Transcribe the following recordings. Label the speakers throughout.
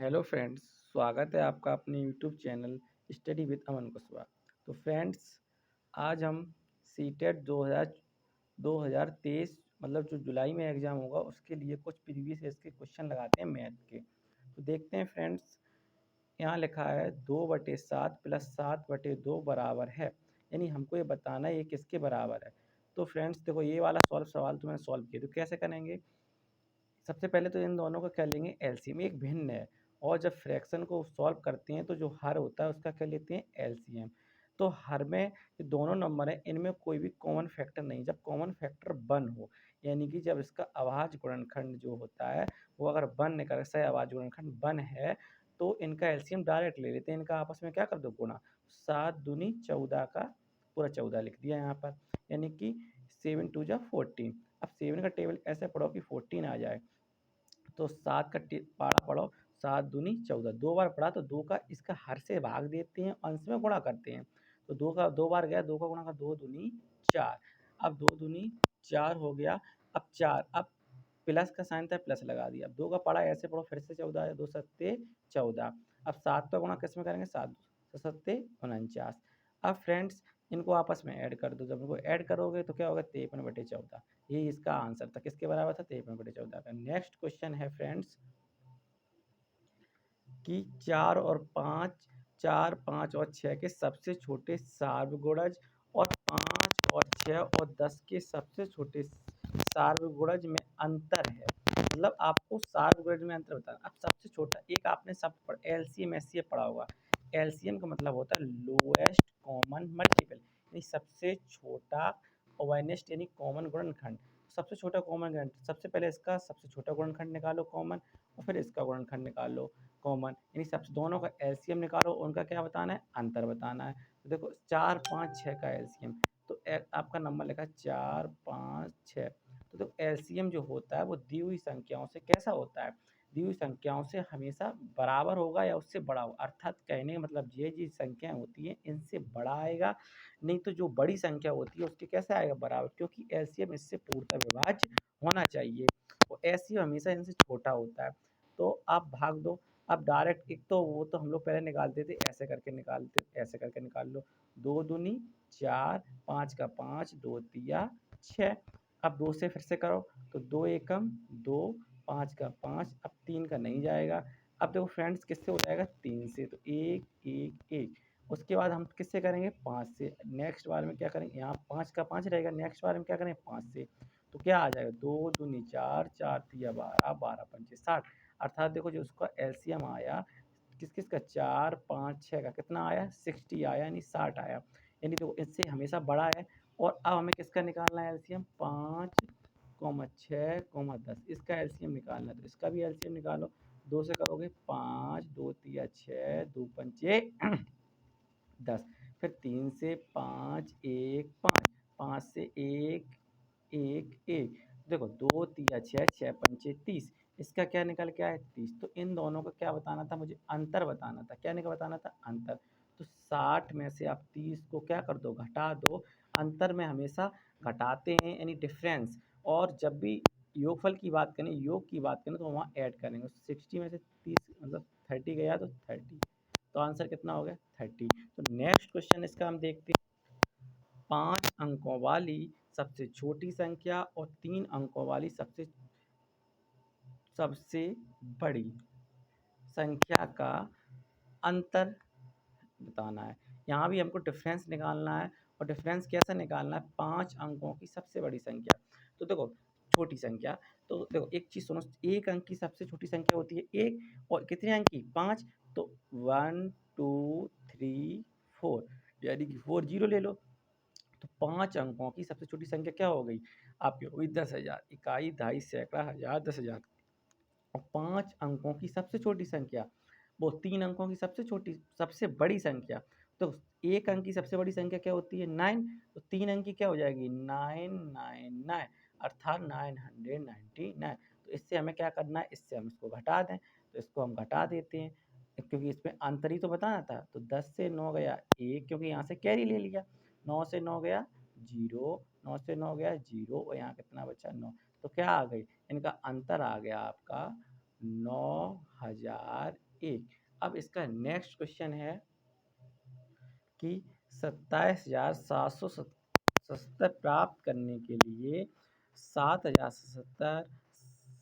Speaker 1: Hello friends, स्वागत है आपका अपने यूट्यूब चैनल स्टडी विद अमन कुशवाहा। तो फ्रेंड्स, आज हम सीटेट 2023 मतलब जो जुलाई में एग्ज़ाम होगा उसके लिए कुछ प्रीवियस ईयर्स के क्वेश्चन लगाते हैं मैथ के। तो देखते हैं फ्रेंड्स, यहाँ लिखा है 2/7 प्लस 7/2 बराबर है, यानी हमको ये बताना है ये किसके बराबर है। तो फ्रेंड्स देखो, ये वाला सवाल तो मैंने सॉल्व किया, तो कैसे करेंगे। सबसे पहले तो इन दोनों का क्या लेंगे, एलसीएम। एक भिन्न है और जब फ्रैक्शन को सॉल्व करते हैं तो जो हर होता है उसका क्या लेते हैं, एलसीएम। तो हर में ये दोनों नंबर हैं, इनमें कोई भी कॉमन फैक्टर नहीं। जब कॉमन फैक्टर 1 हो, यानी कि जब इसका अभाज्य गुणनखंड जो होता है वो अगर 1 निकल, सह अभाज्य गुणनखंड 1 है, तो इनका एलसीएम डायरेक्ट ले लेते हैं। इनका आपस में क्या कर दो, गुणा। 7 दूनी 14 का पूरा 14 लिख दिया यहाँ पर, यानी कि 7 2 जा 14। अब 7 का टेबल ऐसे पढ़ो कि 14 आ जाए, तो 7 का पारा पढ़ो, 7 दूनी 14, 2 बार पढ़ा तो 2 का इसका हर से भाग देते हैं, अंश में गुणा करते हैं। तो 2 का 2 बार गया, 2 का गुणा का 2 दूनी 4। अब 2 दूनी 4 हो गया। अब 4, अब प्लस का साइन था, प्लस लगा दिया। अब 2 का पढ़ा ऐसे पढ़ो, फिर से 14 है, 2 सत्ते 14। अब 7 का गुणा किस में करेंगे, 7 सत्ते 49। अब फ्रेंड्स, इनको आपस में ऐड कर दो। जब इनको ऐड करोगे तो क्या होगा, 53/14। ये इसका आंसर था, किसके बराबर था, 53/14 का। नेक्स्ट क्वेश्चन है फ्रेंड्स कि 4, 5 और 6 के सबसे छोटे सार्वगुणज और 5 और 6 और 10 के सबसे छोटे सार्वगुणज में अंतर है। मतलब आपको सार्वगुणज में अंतर बताना। अब सबसे छोटा, एक आपने शब्द एलसीएम एससीएफ पढ़ा होगा। एलसीएम का मतलब होता है लोएस्ट कॉमन मल्टीपल, यानी सबसे छोटा ओवेनेस्ट यानी कॉमन गुणनखंड। सबसे छोटा कॉमन गुणनखंड, सबसे पहले इसका सबसे छोटा गुणनखंड निकालो कॉमन, और फिर इसका गुणनखंड निकालो कॉमन, यानी सबसे दोनों का एलसीएम निकालो, उनका क्या बताना है, अंतर बताना है। तो देखो 4, 5, 6 का एलसीएम, तो आपका नंबर लिखा 4, 5, 6। तो देखो एलसीएम जो होता है वो दी हुई संख्याओं से कैसा होता है, दी हुई संख्याओं से हमेशा बराबर होगा या उससे बड़ा होगा। अर्थात कहने का मतलब ये जी संख्याएं होती हैं इनसे बड़ा आएगा, नहीं तो जो बड़ी संख्या होती है उसके कैसे आएगा, बराबर, क्योंकि एलसीएम इससे पूर्णतः विभाज्य होना चाहिए और एलसीएम हमेशा इनसे छोटा होता है। तो आप भाग दो। अब डायरेक्ट एक तो वो तो हम लोग पहले निकालते थे, ऐसे करके निकालते, ऐसे करके निकाल लो। 2 दूनी 4, 5 का 5, 2 तिया 6। अब 2 से फिर से करो, तो 2 एकम 2, 5 का 5, अब 3 का नहीं जाएगा। अब देखो फ्रेंड्स, किससे हो जाएगा, 3 से, तो 1 1 1। उसके बाद हम किससे करेंगे, 5 से। नेक्स्ट बार में क्या करेंगे, यहाँ 5 का 5 रहेगा, नेक्स्ट बार में क्या करेंगे, 5 से। तो क्या आ जाएगा, 2 दूनी 4, 4 तिया 12, 12 पंचे 60। अर्थात देखो जो उसका एलसीएम आया किस किस का, 4, 5, 6 का कितना आया, 60 आया, यानी 60 आया, यानी देखो इससे हमेशा बड़ा है। और अब हमें किसका निकालना है एलसीएम, 5, 6, 10, इसका एलसीएम निकालना है। तो इसका भी एलसीएम निकालो। 2 से करोगे 5, 2 तिया 6, 2 पंचे 10। फिर 3 से 5, 1 5, 5 से 1 1 1। देखो 2 तिया 6, 6 पंचे 30, इसका क्या निकल के आया, 30। तो इन दोनों का क्या बताना था मुझे, अंतर बताना था। क्या निकल बताना था, अंतर। तो 60 में से आप 30 को क्या कर दो, घटा दो। अंतर में हमेशा घटाते हैं, यानी डिफरेंस। और जब भी योगफल की बात करें, योग की बात करें, तो वहाँ ऐड करेंगे। 60 में से 30 मतलब 30 गया तो 30, तो आंसर कितना हो गया, 30। तो नेक्स्ट क्वेश्चन इसका हम देखते हैं। 5 अंकों वाली सबसे छोटी संख्या और 3 अंकों वाली सबसे सबसे बड़ी संख्या का अंतर बताना है। यहाँ भी हमको डिफरेंस निकालना है, और डिफरेंस कैसे निकालना है, 5 अंकों की सबसे बड़ी संख्या। तो देखो छोटी संख्या, तो देखो एक चीज़ सुनो, एक अंक की सबसे छोटी संख्या होती है एक, और कितने अंक की, 5। तो 1 2 3 4, यानी कि 4 जीरो ले लो। तो 5 अंकों की सबसे छोटी संख्या क्या हो गई, आपकी हो गई 10,000। इकाई, दहाई, सैकड़ा, हज़ार, 10,000। और 5 अंकों की सबसे छोटी संख्या, वो 3 अंकों की सबसे छोटी सबसे बड़ी संख्या। तो एक अंक की सबसे बड़ी संख्या क्या होती है, 9। तो 3 अंक की क्या हो जाएगी, 999, अर्थात 999। तो इससे हमें क्या करना है, इससे हम इसको घटा दें। तो इसको हम घटा देते हैं, क्योंकि इसमें अंतर ही तो बताना था। तो 10 से 9 गया 1, क्योंकि यहाँ से कैरी ले लिया। 9 से 9 गया 0, 9 से 9 गया 0, और यहाँ कितना बचा, 9। तो क्या आ गई, इनका अंतर आ गया आपका 9,001। 1। अब इसका नेक्स्ट क्वेश्चन है कि 27,770 प्राप्त करने के लिए 7,070,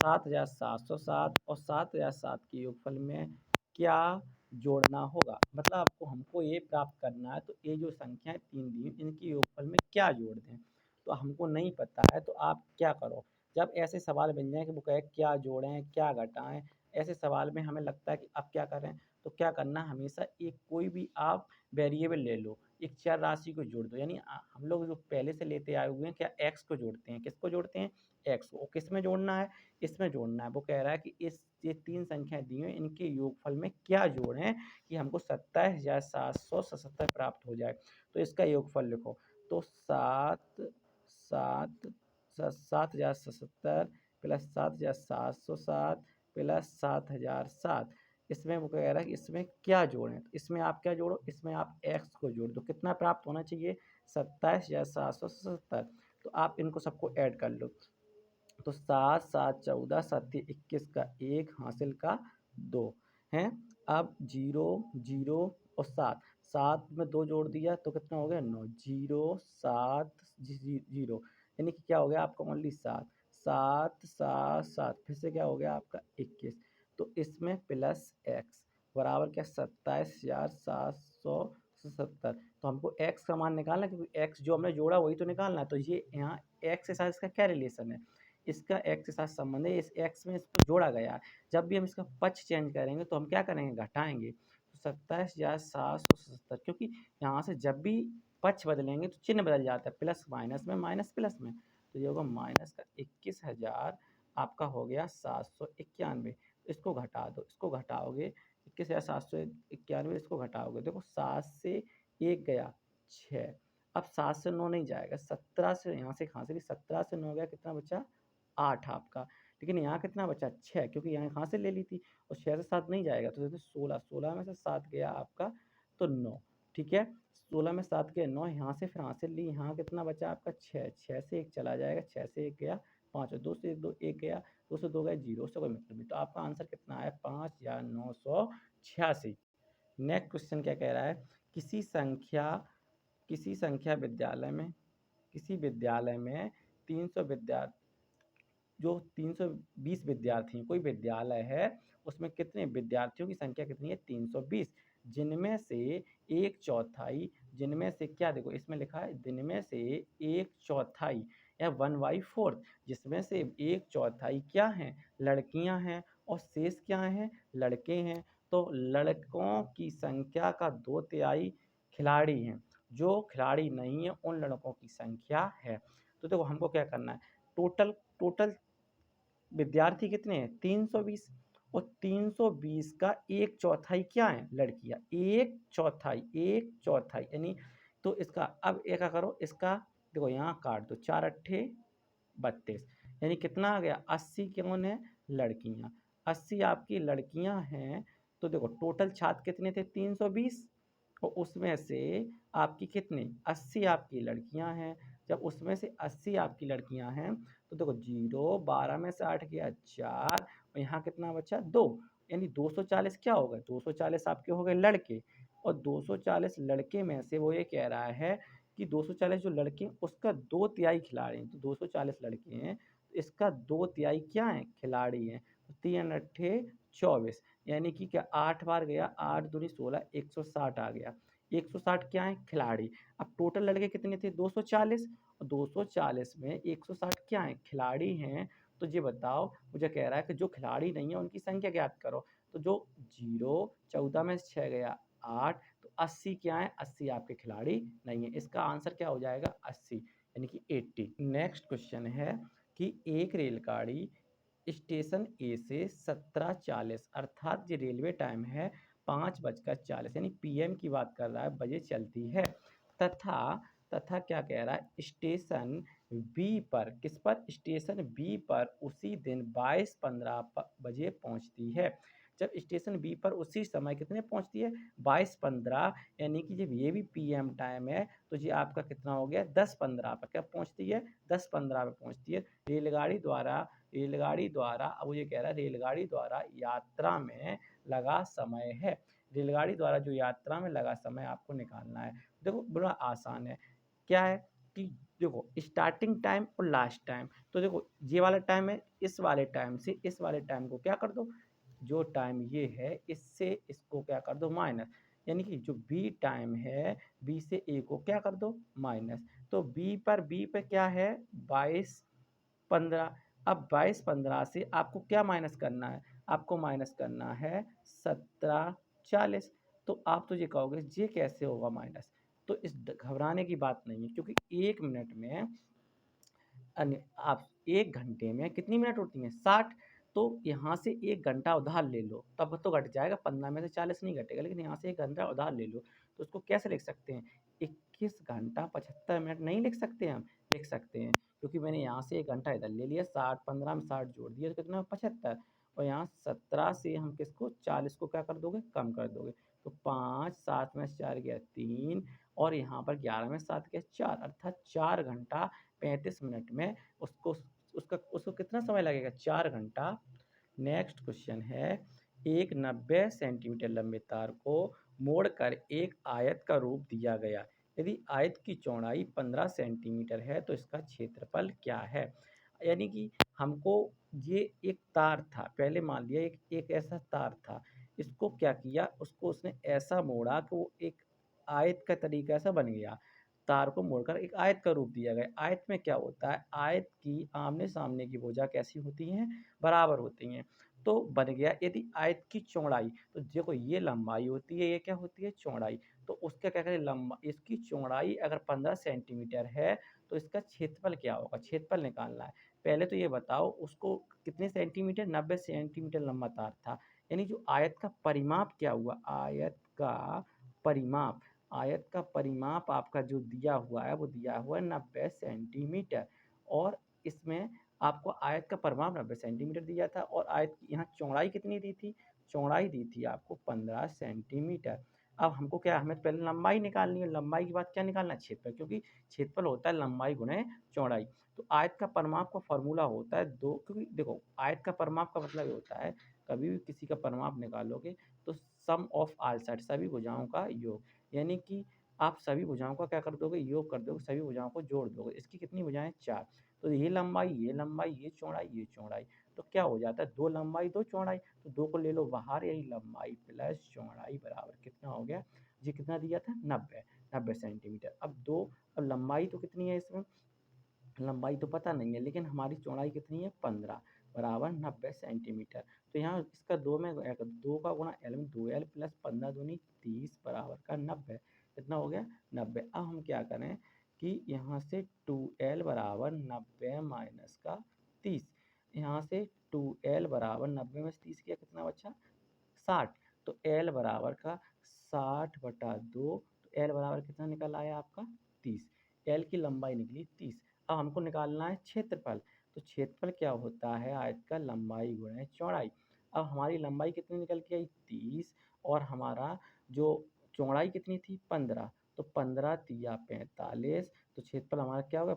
Speaker 1: 7,707 और 7,007 के योगफल में क्या जोड़ना होगा। मतलब आपको हमको ये प्राप्त करना है, तो ये जो संख्याएं तीन दी इनके योगफल में क्या जोड़ दें। तो हमको नहीं पता है, तो आप क्या करो, जब ऐसे सवाल बन जाए कि वो कहे क्या जोड़ें क्या घटाएं, ऐसे सवाल में हमें लगता है कि अब क्या करें, तो क्या करना, हमेशा एक कोई भी आप वेरिएबल ले लो, एक चर राशि को जोड़ दो। यानी हम लोग जो पहले से लेते आए हुए हैं, क्या एक्स को जोड़ते हैं, किसको जोड़ते हैं, एक्स को। किस में जोड़ना है, इसमें जोड़ना है। वो कह रहा है कि ये तीन संख्याएं दी हैं, इनके योगफल में क्या जोड़ें कि हमको 27,770 प्राप्त हो जाए। तो इसका योगफल लिखो, तो 7,770 प्लस 7,707 प्लस 7,007। इसमें वो कह रहा है कि इसमें क्या जोड़ें, तो इसमें आप क्या जोड़ो, इसमें आप एक्स को जोड़ दो। कितना प्राप्त होना चाहिए, 27,770। तो आप इनको सबको ऐड कर लो, तो 7 7 14 7 21 का 1 हासिल का 2 हैं। अब 0 0 और 7, 7 में 2 जोड़ दिया तो कितना हो गया 9, 0 7 0, यानी कि क्या हो गया आपका ओनली 7, 7 7 7, फिर से क्या हो गया आपका 21। तो इसमें प्लस एक्स बराबर क्या, 27,770। तो हमको एक्स का मान निकालना है, क्योंकि एक्स जो हमने जोड़ा वही तो निकालना है। तो ये यहाँ एक्स के साथ इसका क्या रिलेशन है, इसका एक्स के साथ संबंध है, इस एक्स में इसको जोड़ा गया है। जब भी हम इसका पक्ष चेंज करेंगे तो हम क्या करेंगे, घटाएंगे। तो 27,770, क्योंकि यहाँ से जब भी पक्ष बदलेंगे तो चिन्ह बदल जाता है, प्लस माइनस में माइनस प्लस में। तो ये होगा माइनस का 21,000 आपका हो गया 791। इसको घटा दो, इसको घटाओगे 21,791, इसको घटाओगे, देखो 7 से 1 गया 6, अब 7 से 9 नहीं जाएगा, 17 से यहाँ से कहाँ से, 17 से 9 गया, कितना बचा 8 आपका। लेकिन यहाँ कितना बचा 6, क्योंकि यहाँ कहाँ से ले ली थी, और 6 से 7 नहीं जाएगा, तो देखो 16, 16 में से 7 गया आपका तो 9। ठीक है, 16 में 7 गया 9, यहाँ से फिर हासिल ली, यहाँ कितना बचा आपका 6, 6 से 1 चला जाएगा, 6 से 1 गया 5, और 2 से 1 2 1 गया, 2 से 2 गया 0, उससे कोई मतलब नहीं। तो आपका आंसर कितना है, 5,986। नेक्स्ट क्वेश्चन क्या कह रहा है, किसी संख्या किसी विद्यालय में 300 विद्यार्थी, जो 320 विद्यार्थी हैं, कोई विद्यालय है, उसमें कितने विद्यार्थियों की संख्या कितनी है, 320, जिनमें से एक चौथाई, जिनमें से क्या, देखो इसमें लिखा है जिनमें से एक चौथाई या 1/4, जिसमें से एक चौथाई क्या हैं, लड़कियां हैं, और शेष क्या हैं, लड़के हैं। तो लड़कों की संख्या का 2/3 खिलाड़ी हैं, जो खिलाड़ी नहीं है उन लड़कों की संख्या है। तो देखो हमको क्या करना है, टोटल टोटल विद्यार्थी कितने हैं, 320, और 320 का एक चौथाई क्या है, लड़कियां, एक चौथाई यानी, तो इसका अब एक करो, इसका देखो यहाँ काट दो, 4 अट्ठे 32, यानी कितना आ गया 80, कौन है, लड़कियां, 80 आपकी लड़कियां हैं। तो देखो टोटल छात्र कितने थे, 320, और उसमें से आपकी कितनी 80 आपकी लड़कियां हैं। जब उसमें से 80 आपकी लड़कियां हैं, तो देखो 0 12 में से 8 गया 4, और यहाँ कितना बचा 2, यानी 240 क्या हो गए, 240 आपके हो गए लड़के, और 240 लड़के में से वो ये कह रहा है कि 240 जो लड़के हैं उसका 2/3 खिलाड़ी हैं। तो 240 लड़के हैं, तो इसका 2/3 क्या है, खिलाड़ी हैं। तो 3 अट्ठे 24, यानी कि क्या 8 बार गया, 8 दूनी 16, 160 आ गया, 160 क्या है, खिलाड़ी। अब टोटल लड़के कितने थे, 240, और 240 में 160 क्या है, खिलाड़ी हैं। तो ये बताओ, मुझे कह रहा है कि जो खिलाड़ी नहीं है उनकी संख्या ज्ञात करो। तो जो 0 14 में से 6 गया 8, तो 80 क्या है, 80 आपके खिलाड़ी नहीं है। इसका आंसर क्या हो जाएगा 80, यानी कि 80। नेक्स्ट क्वेश्चन है कि एक रेलगाड़ी स्टेशन ए से 17:40, अर्थात ये रेलवे टाइम है 5:40, यानी पीएम की बात कर रहा है, बजे चलती है, तथा तथा क्या कह रहा है, स्टेशन बी पर, किस पर, स्टेशन बी पर उसी दिन 22:15 बजे पहुंचती है। जब स्टेशन बी पर उसी समय कितने पहुंचती है, 22:15, यानी कि जब ये भी पीएम टाइम है, तो ये आपका कितना हो गया 10:15 पर क्या पहुंचती है, 10:15 पर पहुंचती है। रेलगाड़ी द्वारा अब वो ये कह रहा है रेलगाड़ी द्वारा यात्रा में लगा समय है। रेलगाड़ी द्वारा जो यात्रा में लगा समय आपको निकालना है। देखो बड़ा आसान है। क्या है कि देखो स्टार्टिंग टाइम और लास्ट टाइम, तो देखो ये वाला टाइम है, इस वाले टाइम से इस वाले टाइम को क्या कर दो, जो टाइम ये है इससे इसको क्या कर दो माइनस, यानी कि जो बी टाइम है बी से ए को क्या कर दो माइनस। तो बी पर क्या है 22 15। अब 22 15 से आपको क्या माइनस करना है, आपको माइनस करना है 17 40। तो आप तो ये कहोगे ये कैसे होगा माइनस, तो इस घबराने की बात नहीं है, क्योंकि 1 मिनट में आप 1 घंटे में कितनी मिनट होती हैं 60। तो यहाँ से 1 घंटा उधार ले लो तब तो घट जाएगा, 15 में से 40 नहीं घटेगा, लेकिन यहाँ से 1 घंटा उधार ले लो तो उसको कैसे लिख सकते हैं, 21 घंटा 75 मिनट नहीं लिख सकते हम, लिख सकते हैं, क्योंकि मैंने यहाँ से 1 घंटा इधर ले लिया, 60 15 में 60 जोड़ दिया तो कितना 75, और यहाँ 17 से हम किसको 40 को क्या कर दोगे कम कर दोगे, तो 5 7 में 4 गया 3, और यहाँ पर 11 में 7 गया 4, अर्थात 4 घंटा 35 मिनट में उसको उसका उसको कितना समय लगेगा 4 घंटा। नेक्स्ट क्वेश्चन है, एक 90 सेंटीमीटर लंबे तार को मोड़कर एक आयत का रूप दिया गया, यदि आयत की चौड़ाई 15 सेंटीमीटर है तो इसका क्षेत्रफल क्या है। यानी कि हमको ये एक तार था, पहले मान लिया एक ऐसा तार था, इसको क्या किया, उसको उसने ऐसा मोड़ा कि वो एक आयत का तरीका सा बन गया, तार को मोड़कर एक आयत का रूप दिया गया। आयत में क्या होता है, आयत की आमने सामने की भुजा कैसी होती हैं, बराबर होती हैं। तो बन गया, यदि आयत की चौड़ाई, तो देखो ये लंबाई होती है, ये क्या होती है चौड़ाई, तो उसका क्या करें लंबा, इसकी चौड़ाई अगर 15 सेंटीमीटर है तो इसका क्षेत्रफल क्या होगा, क्षेत्रफल निकालना है। पहले तो ये बताओ उसको कितने सेंटीमीटर, 90 सेंटीमीटर लंबा तार था, यानी जो आयत का परिमाप क्या हुआ, परिमाप आयत का परिमाप आपका जो दिया हुआ है वो दिया हुआ है 90 सेंटीमीटर, और इसमें आपको आयत का परिमाप 90 सेंटीमीटर दिया था, और आयत की यहाँ चौड़ाई कितनी दी थी, चौड़ाई दी थी आपको 15 सेंटीमीटर। अब हमको क्या, हमें पहले लंबाई निकालनी है, लंबाई के बाद क्या निकालना है क्षेत्रफल, क्योंकि क्षेत्रफल होता है लंबाई गुणे चौड़ाई। तो आयत का परिमाप का फॉर्मूला होता है 2, क्योंकि देखो आयत का परिमाप का मतलब ये होता है, कभी भी किसी का परिमाप निकालोगे तो सम ऑफ ऑल साइड, सभी भुजाओं का योग, यानी कि आप सभी भुजाओं का क्या कर दोगे योग कर दोगे, सभी भुजाओं को जोड़ दोगे, इसकी कितनी भुजाएं 4, तो ये लंबाई ये लंबाई ये चौड़ाई ये चौड़ाई, तो क्या हो जाता है 2 लंबाई 2 चौड़ाई, तो 2 को ले लो बाहर, यही लंबाई प्लस चौड़ाई बराबर कितना हो गया, ये कितना दिया था 90 सेंटीमीटर। अब लंबाई तो कितनी है इसमें, लंबाई तो पता नहीं है, लेकिन हमारी चौड़ाई कितनी है 15 बराबर 90 सेंटीमीटर। तो यहाँ इसका 2 में 2 का गुणा एल में 2L प्लस 15 दूनी 30 बराबर का 90, कितना हो गया 90। अब हम क्या करें कि यहाँ से 2L बराबर 90 माइनस का 30, यहाँ से 2L बराबर 90 में से 30 किया कितना बचा 60, तो L बराबर का 60/2, तो L बराबर कितना निकल आया आपका 30, L की लंबाई निकली 30। अब हमको निकालना है क्षेत्रफल, तो क्षेत्रफल क्या होता है आयत का लंबाई गुणे चौड़ाई। अब हमारी लंबाई कितनी निकल के आई 30, और हमारा जो चौड़ाई कितनी थी 15, तो 15 तिया 45, तो क्षेत्रफल हमारा क्या होगा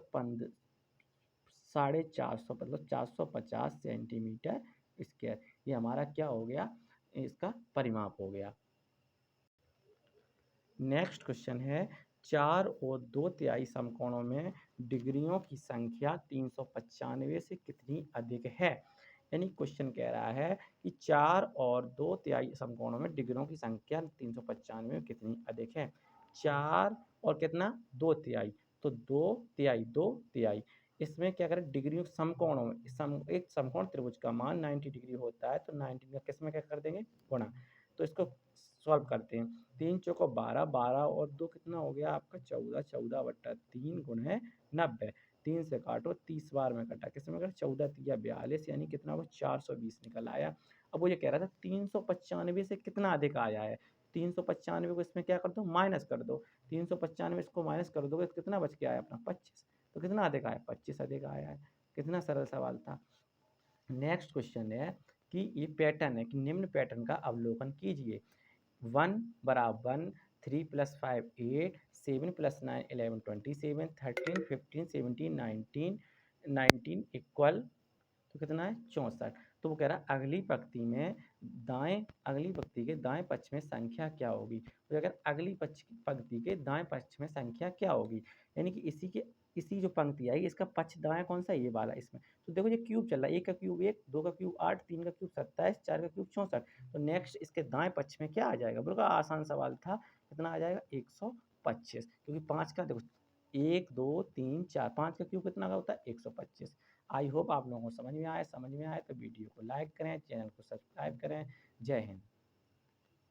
Speaker 1: 450 मतलब 450 सेंटीमीटर स्क्वायर, ये हमारा क्या हो गया, इसका परिमाप हो गया। नेक्स्ट क्वेश्चन है, 4 और 2 तिहाई समकोणों में डिग्रियों की संख्या 395 से कितनी अधिक है। यानी क्वेश्चन कह रहा है कि 4 और 2 तिहाई समकोणों में डिग्रियों की संख्या 395 में कितनी अधिक है। 4 और कितना 2 तिहाई, तो 2 तिहाई इसमें क्या करें, डिग्रियों समकोणों में एक समकोण त्रिभुज का मान 90 डिग्री होता है, तो 90 का किस में क्या कर देंगे गुणा, तो इसको सॉल्व करते हैं। 3 चौको 12, 12 और 2 कितना हो गया आपका 14, 14/3 गुणे 90, 3 से काटो 30 बार में कटा, किस में कटा 14 तिया 42, यानी कितना होगा 420 निकल आया। अब वो ये कह रहा था 395 से कितना अधिक आया है, 395 को इसमें क्या कर दो माइनस कर दो, 395 इसको माइनस कर दोगे तो कितना बच के आया अपना 25, तो कितना अधिक आया 25 अधिक आया है। कितना सरल सवाल था। नेक्स्ट क्वेश्चन है कि ये पैटर्न है कि निम्न पैटर्न का अवलोकन कीजिए, 1 = 1, 3 + 5 8, 7 + 9 11 27, 13 15 17 19 19 इक्वल, तो कितना है 64, तो तो वो कह रहा है अगली पंक्ति के दाएं पक्ष में संख्या क्या होगी। तो अगर अगली पंक्ति के दाएं पक्ष में संख्या क्या होगी, यानी कि इसी जो पंक्ति आई इसका पक्ष दायां कौन सा है, ये वाला इसमें। तो देखो ये क्यूब चल रहा है, 1 का क्यूब 1, 2 का क्यूब 8, 3 का क्यूब 27, 4 का क्यूब 64। तो नेक्स्ट इसके दाएं पक्ष में क्या आ जाएगा, बिल्कुल आसान सवाल था। कितना आ जाएगा 125, क्योंकि 5 का देखो 1 2 3 4, 5 का क्यूब कितना का होता है 125। आई होप आप लोगों को समझ में आया तो वीडियो को लाइक करें, चैनल को सब्सक्राइब करें। जय हिंद।